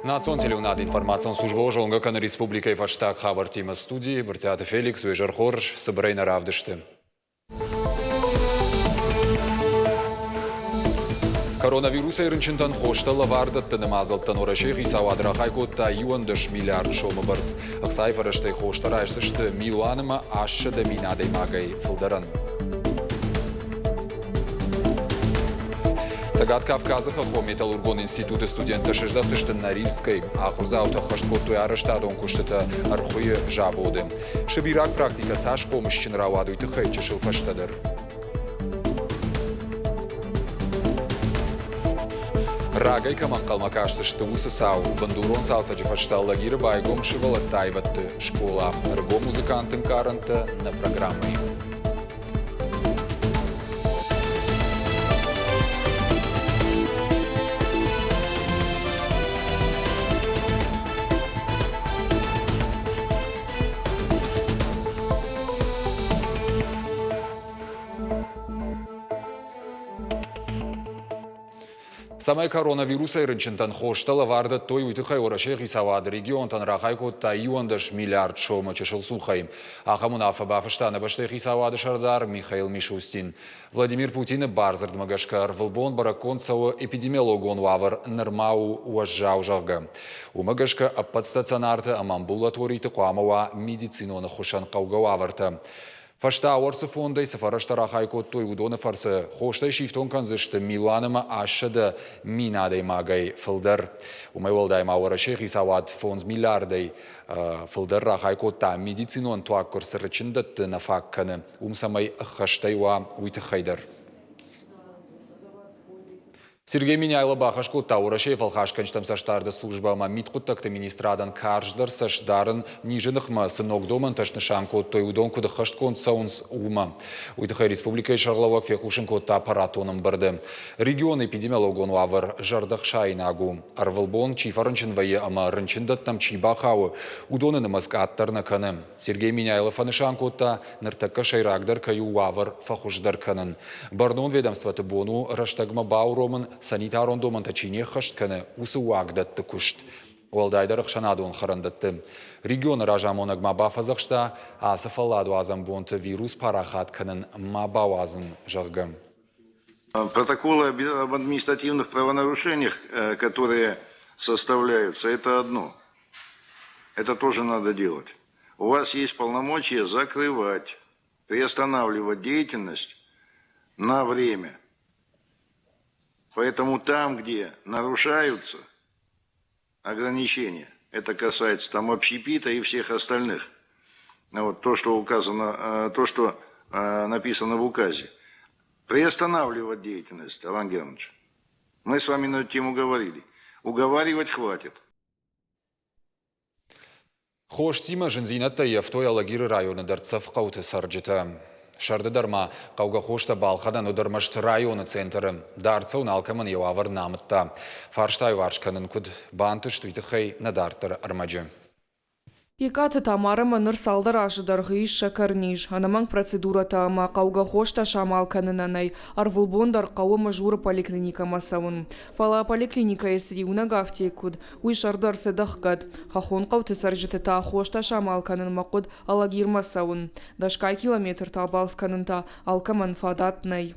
Национ телеунад информацион служба Жоңгакан Республикой фаштаг хабар тима студии Бартиаты Феликс Вежархорж Сабрейна Равдышты. Коронавируса ирынчынтан хоштала вардаттыны мазылттан орашех исавадыра хайкотта 1 миллиард шомы барс. Ақсай фарыштай хоштара айсышты милуаныма ашшы да минадей магай фылдаран. Сагат Кавказа хахо металлургон институты студенты шыждақтышты Норильской, ахурза аута хашткоттуй арыштадон куштыта архуе жаводы. Шыбирак практика сашко мужчин раваду тыхай чешил фаштадыр. Рагай каман калмакаштышты усы сау, бандурон салсачы фашталла гиры байгом шывала тайватты школа. Рго музыкантын каранты на программы. Самай коронавируса ирынчынтан хоштала варды той уйтыхай орашех исавады регионтан рахайкотта 1 миллиард шома чешыл сухай. Ахамунафа бафыштаны баштех исавады шардар Михаил Мишустин. Владимир Путин барзырд магашкар вылбон бараконцау эпидемиологон вавар нырмау уажжау жағы. Умагашка аппадстационарты амамбулаторийты қуамауа медициноны хушан қауға ваварты. Фашта орсы фондай сафараштара хайкоттой удоны фарсы хоштай шифтон канзышты милуаныма ашыды минадей магай фылдар. Умай волдай мауарашех исавад фонз миллиардей фылдарра хайкотта медицинон туаккор сырычындатты на факканы. Умсамай хаштайва уйтыхайдар. Сергей Миняйло бахашкотта урашей фалхашканчтам саштарды службама миткуттакты министрадан карждар саштарын нижынықма сынок доман ташнышан коттой удон куды хашткон саунс ума. Уйтыхай республикай шарлавак фекушын котта аппаратоным барды. Регион эпидемиологон вавар жардахшайнагу. Арвалбон чифарынчын вайы ама рынчындаттам чибахау удоны маскаттарна каны. Сергей Миняйло фанышан котта ныртакка шайрагдар каю вавар фахушдар канын. Бардон ведомстваты бону раштагма бауромын санитарон доман тачине хаштканы усы уагдатты кушт. Олдайдар ықшанадуын харандатты. Регион ражамонаг маба фазақшта асыфалладу азам бонты вирус парахат канын маба азын жағгам. Протоколы об административных правонарушениях, которые составляются, это одно. Это тоже надо делать. У вас есть полномочия закрывать, приостанавливать деятельность на время. Поэтому там, где нарушаются ограничения, это касается там общепита и всех остальных, вот то, что указано, то, что написано в указе, приостанавливать деятельность, Алан Германович. Мы с вами на эту тему говорили. Уговаривать хватит. Хош тима жынзинатта ефтой алагиры районы дарцав қауты сарджита. Шарды дарма қауға хошта балқадан ұдырмашты районы центры. Дарцау налкамын евавар намытта. Фарштай варшканын күд бантыш туйтықай надартыр армаджы. Екаты тамарыма ныр салдар ашыдар ғыйш шакарниш. Анаман процедура тама қауға хошта шамал канынанай. Арвылбондар қауымы журы поликлиника масауын. Фала поликлиника есри унагафте күд. Уй шардар седаққад. Хахон қауты саржыты та хошта шамал канын мақуд алагир масауын. Дашкай километр табалс канынта алкаман фадатнай.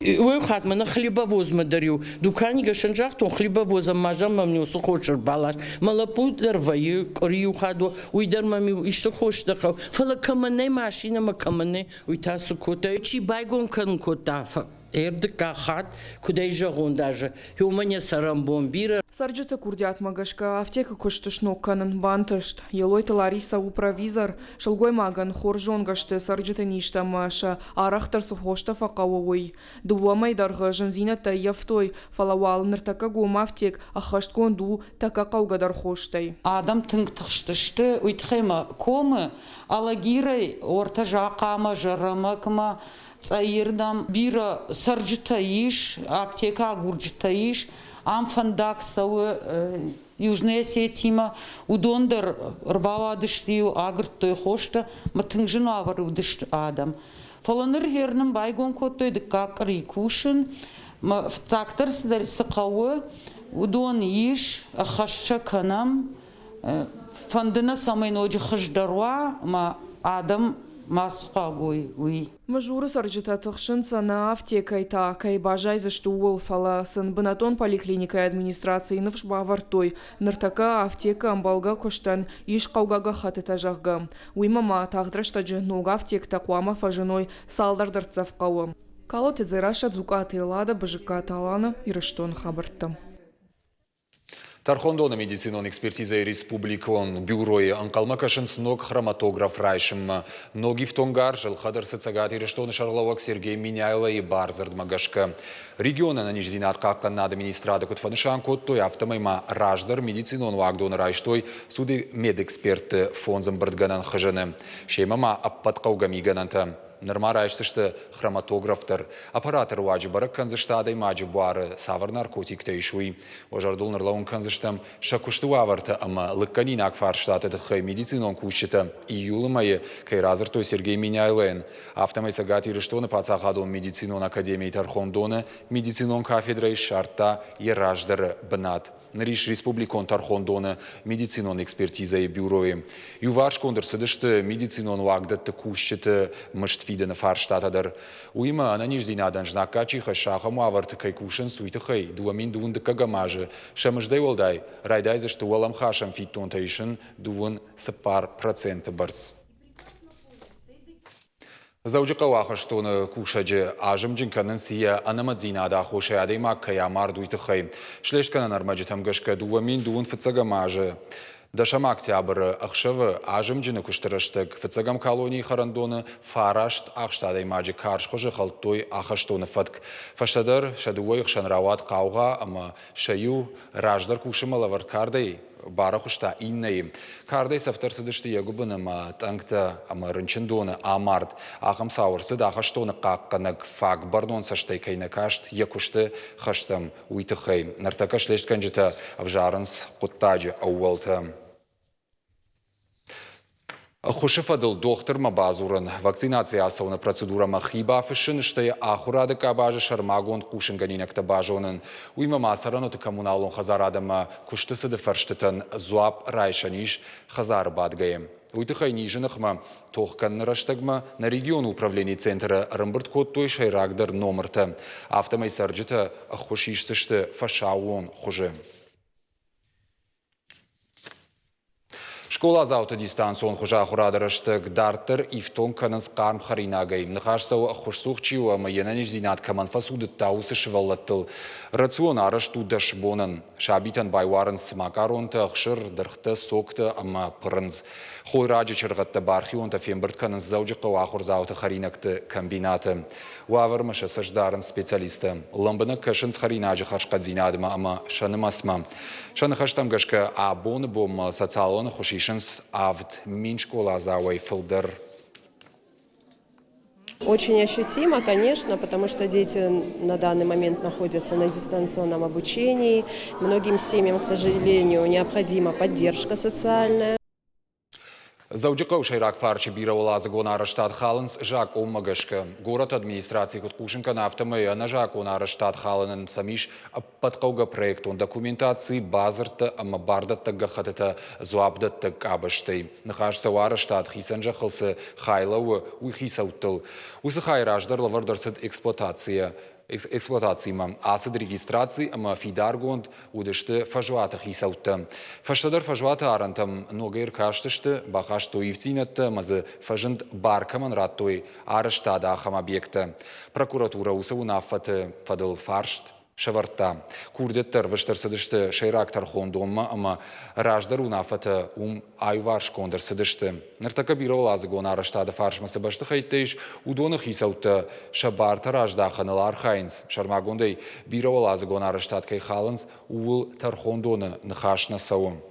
Ой, хатмана хлебовоз мадарю. Дуканига шанжахтон хлебовозом мажам мамню сухочер балаш. Малапудар ваю корию хаду. Уйдар мамю ишто хоштахав. Фала камане машина ма камане. Уйта сукота. Чи байгон кан кота. Эрдика хат, куда и жагон даже. И у меня сарамбом бира. Сарджита курдят магашка, аптека коштышно канан бантышт. Елойта Лариса управизор, шелгой маган хоржонгашты сарджита ништа маша, арахтар сухошта факауой. Дуамай дарга жензината яфтой, фалавал ныртака гома аптек, ахашткон ду така каугадар хоштай. Адам тыңтықштышты, уйтхема комы, алагирай орта жақама, жарамакма, Цаирдам бира сарджитаиш, аптека гурджитаиш, амфандаксау Южная Осетия, удондер рбавадыштию агртой хошта, матынгжину аварудышт адам. Фаланыр герным байгон коттой дыкак рикушин, в цактор сыкауы, удон иш ахашча канам фандына самайн оджи хаждарва ма адам масқагой уи. Мажуры сарджитатықшын сана аптекайта кай бажай зашту уолфала сын бынатон поликлиника администрации навшбавартой ныртака аптека амбалга коштан иш қаугага хатыта жағга. Уймама тағдыраштаджы нуга аптекта қуама фажыной салдардарцав қауы. Калоте зираша дзукаты лада бжика талана ирыштон хабыртты. Тархондона медицинон экспертиза республикон бюрои анкалмакашын сног хроматограф райшым. Ноги в тонгар жил хадыр сыцагат ирештон шарловак Сергей Миняйла и Барзард Магашка. Региона на нижзинат каккан на администрада кутфанышан коттой автомайма раждар медицинон вагдон райштой суды медэксперт фонзам бардганан хажаны. Шеймама аппаткаугами гананта. Нормарайшты, что хроматографтар, аппаратор ваджи барак канзыштадай маджи буары савар наркотик тейшуи. Ожардул нарлаун канзыштам шакушту аварта, ама лыкканин акфарштата дхай медицинон кущита. Июлы майы кайразартой Сергей Миняйлен. Автомай сагати рештоны пацахадон медицинон академии Тархондона, медицинон кафедрой шарта и раждар бнат. Нариш республикон Тархондона медицинон экспертиза и бюрои. Юварш кондырсыдышты медицинон вагдатты кущита мыштфидена фарштатадар. Уима ананижзинадан жнакачиха шахаму аварты кайкушен суйтыхай, дуамин дуун дыкагамажы. Шамыждай волдай, райдай зашты уалам хашам фиттон тайшын дуун сапар проценты барс. Заужика вахаштон кушаджи ажым джинканын сия анамадзинада хошаядей маккая мардуйтыхай. Шлешканан армаджитам гашка дуамин дуун фыцагамажы. Дашам октябрь ахшавы ажым джины куштырыштык. Фыцагам колонии харандоны фарашт ахштадай маджи карш хожи халтой ахаштоны фатк. Фаштадар шадуой хшанрават кауга, ама шаю раждар кушымала варткардай. Барахушта инней. Кардей сафтарсыдышты ягубыны ма тангта ама рынчындоны амарт. Ахам сауырсыд ахаштоны қаққанық фак бардон саштай кайнакашт якушты хаштам уйтыхай. Нартака шлештkan жыта авжарынс құттаджы ауалты. Хушифадыл доктор мабазурын вакцинация асауна процедура махиба фишин, что ахурады кабажы шармагон кушинганинек табажонын. Уйма масараноты коммуналон хазарадама куштысыды фарштытын зуап райшаниш хазар бадгаем. Уйтыхай нижынықма тоққанны раштагма на регион управления центра рымбырт коттой шайрагдар номерта. Автомай сарджыта хушишсышты фашауон хуже. Школа зауты дистанцион хужа хурадарыштык дартыр ифтон каныз қарм харинагайм. Нахашсау хушсух чиуа майенаниш зинат каман фасуды таусы шывалаттыл. Рацион арышту дашбонын. Шабитан байварын смакаронты ақшыр дырхты сокты ама пырынз. Хой раджы чырғатты бархионта фембірт каныз заужыққа уахур зауты харинакты комбинаты. Уавырмышы саждарын специалисты. Ламбыны кашынс харинажы хашқадзинадыма ама шанымасма. Шаны хаштам гашка абоны бом социалоны хушишынс авд мин школа зауай филдер. Очень ощутимо, конечно, потому что дети на данный момент находятся на дистанционном обучении. Многим семьям, к сожалению, необходима поддержка социальная. Зауджикау шайрак парчи бираула загонара штат Халанс Жак Оммагашка. Город администрации Куткушенка на автомобиле на Жак онара штат Халанен самиш подкауга проектон документации базарта амабардата гахатата зуабдата кабаштай. Нахаш савара штат Хисанжа хылсы хайлау уйхисаутыл. Усы хайраждар лавардарсад эксплуатациям, асад регистрации, ама фидаргонд удышты фажуата хисаутта. Фаштадар фажуата арантам ногайр каштышты, бахашто ивцинатта, мазы фажынд баркаман раттой араштада ахам объекта. Прокуратура усаву нафаты фадыл фаршт. Шаварта. Курдеттер выштарсыдышты шайрак Тархондонма, ама раждар унафата айварш кондырсыдышты. Нартака бираула загонара штада фаршмасы башты хайттейш удоны хисаутта шабарта раждаханылар хайнс. Шармагондей бираула загонара штат кайхаланс уыл Тархондоны нахашна сауым.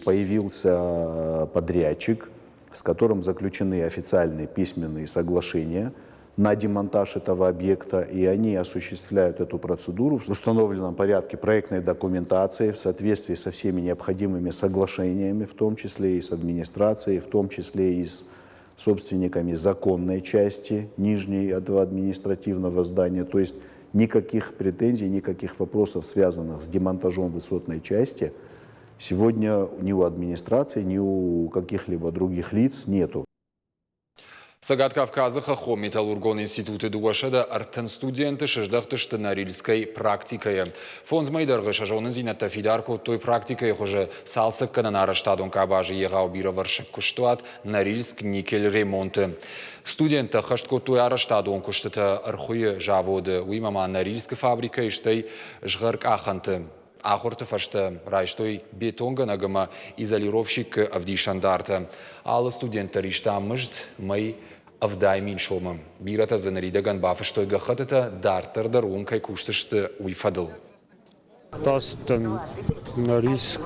Появился подрядчик, с которым заключены официальные письменные соглашения на демонтаж этого объекта, и они осуществляют эту процедуру в установленном порядке проектной документации в соответствии со всеми необходимыми соглашениями, в том числе и с администрацией, в том числе и с собственниками законной части нижней этого административного здания. То есть никаких претензий, никаких вопросов, связанных с демонтажом высотной части, сегодня ни у администрации, ни у каких-либо других лиц нету. Сагат Кавказа Хахо Металлургон институты дуашада артын студенты шыждақтышты нарильской практикая. Фонд майдарғы шажонын зинатта фидарко той практикая хуже салсық канан араштадон кабажы еғау бира варшып күштуат нарильск никель ремонты. Студенты хаштко той араштадон күштіті архуя жаводы уймама нарильск фабрика іштай жғырк аханты. Ахорты фашты райштой бетонга нагама изолировщик авдишандарты. Алы студенты ришта мыжд май авдай миншомы. Бирата занаридаган бафыштой гахатыта дартырдар умкай куштышты уйфадыл. Тастан на риск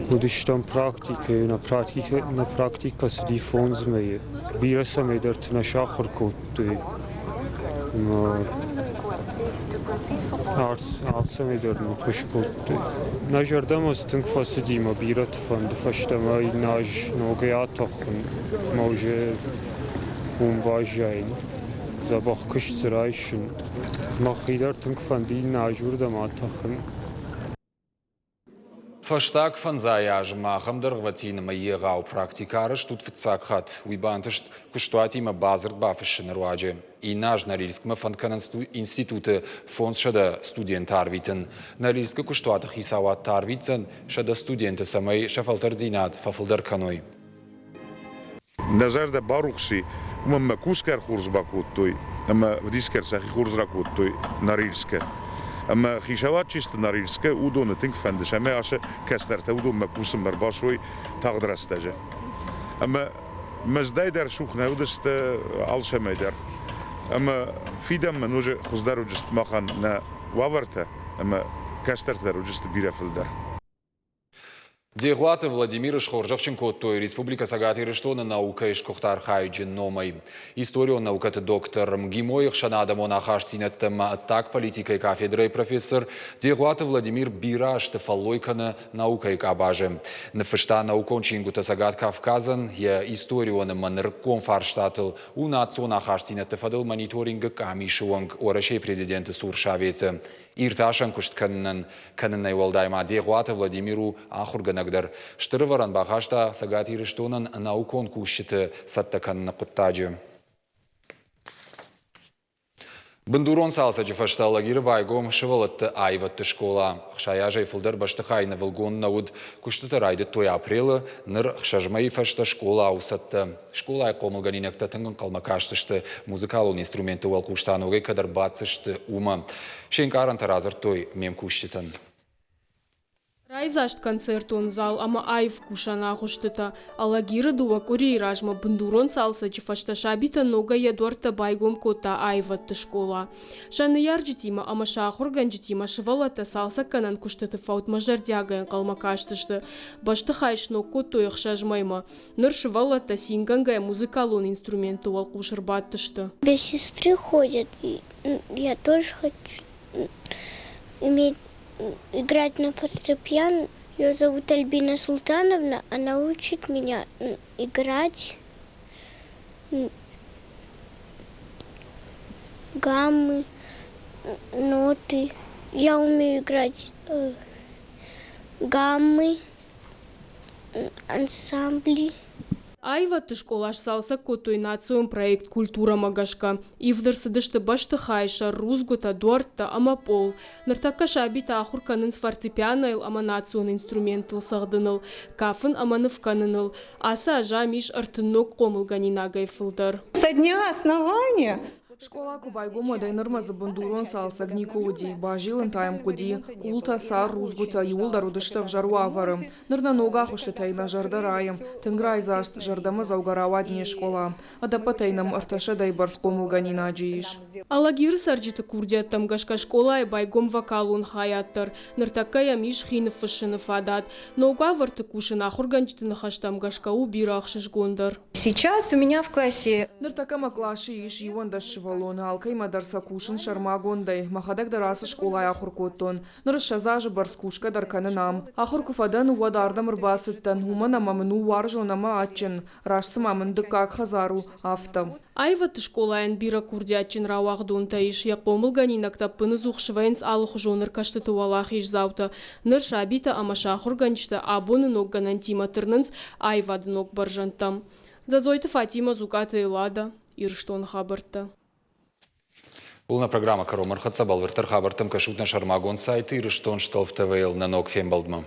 будешь там практикой, на практика среди фонзмей. Бираса медарт на шахарку ты. Arsa medorni kuşkuttu. Najardamos tünk fasidima birat fand fashtama naj nogeatokun moje umbajain. Zabach kushtsraischen. Machidar tünk fandi najurdamatakun. Фаштаг фанзаяж махамдар гватинама егау практикарыш тут фцакхат уйбантышт куштуатима базарт бафышын руаджи. И наш нарильскма фанканан институты фонд шада студент арвитен. Нарильска куштуатах исават тарвитен шада студенты самай шафалтардинат фафалдар каной. Назарда барухси умма кускар хурзбакуттой, ама вдискар сахи хурзракуттой нарильска. اما خیشوات چیست ناریلسکه او دونه تنگ فندش همه آشه کسترته او دو مکوسم مرباشوی تقدر استجه اما مزدای در شوخ نودست آلش همه در اما فیدم منوجه خزدار و جست مخان نه وورته اما کسترته در و جست بیرفل در Дегуаты Владимир Шхоржахченко, той республика Сагаты Рештона наука и шкохтар хайджин номай. Историю наукаты доктор Мгимоих шанадам он ахашцинеттем так политикой кафедрой профессор. Дегуаты Владимир Бираш тефалойкана наука и кабаже. Нефешта наукончингута Сагат Кавказан, я историю он манерком фарштатл у национ ахашцинетте фадыл мониторинга камишуанг орашей президента Суршавете. Ирташан кушт каннан найвалдайма дегуаты Владимиру ахурганагдар. Штырваран бахашта Сагаты Рештонан наукон кушты саттакан на куттаджи. Бандурон салса джифашта лагир байгом шевалатты айватты школа. Хшаяжай фылдар баштыхай на валгон науд куштыты райды той апрелы ныр хшажмай фашта школа аусатты. Школа ай комылганинекта тыңгын қалмакаштышты музыкалун инструменты вал куштанугай кадар бацышты ума. Шенкаран таразыр той мем куштытын. Райзашт концертон зал, ама айв кушана хуштыта. Алагиры дуа курей ражма бандурон салса чифашта шабита нога ядуарта байгом кота айватты школа. Шаны ярджитима, ама шахурган житима шывалата салса канан куштыты фаутма жардягаен калмакаштышты. Башты хайшно кото яхшажмайма. Ныр шывалата сингангая музыкалон инструменту вал кушырбаттышты. Две сестры ходят, и я тоже хочу играть на фортепиано. Ее зовут Альбина Султановна. Она учит меня играть гаммы, ноты. Я умею играть гаммы, ансамбли. Айватты школаш салса котой национ проект культура магашка. Ивдыр сыдышты башты хайша, рузгута, дуарта, ама пол. Ныртакка шабита ахурканын с фортепианайл, ама национ инструментыл сагдыныл. Кафын аманыфканыныл. Аса ажа миш артыннок комылганинагай фылдар. Со дня основания Школа кубайгома дайнырмазы бандурон салса гникоуди, бажилын тайм куди, култа сар рузгута юлдар удыштав жаруа варым. Нырна ногах ушты тайна жардарайым, тынграй зашт жардамы заугарава дне школа. Адапа тайнам арташа дайбарс комылганина аджииш. Алагир сарджиты курдяттам гашка школа и байгом вокалун хаяттар. Ныртаккая миш хинов фашинов адат. Нога варты кушын ахурганчты нахаштам гашка убира ахшиш гондар. сейчас у меня в классе Ныртакама клаши иш иван дашива валон, алкай мадарса кушын шармагондай, махадак дарасы школа яхуркоттон. Нырыс шазажы барскушка дарканынам. Ахур куфадан уадардам рбасыттан, уман амамыну варжонама ачын, рашсым амынды как хазару автом. Айват школаен бира курдятчин рауахдун таиш, яқомыл ганинактап пыны зухшвайнс алых жоныр каштыты валах иш заута. Ныр шабита амашахур ганчта абоны ног ганантима тырнынс айвады ног баржантам. Зазойты Фатима Зуката и Лада, Ирштон Хабарта. Полна программа «Каромар Хацабал» вертер Хабартам кашутна шармагон сайты Ирштон Шталф ТВЛ на ног фембалдма.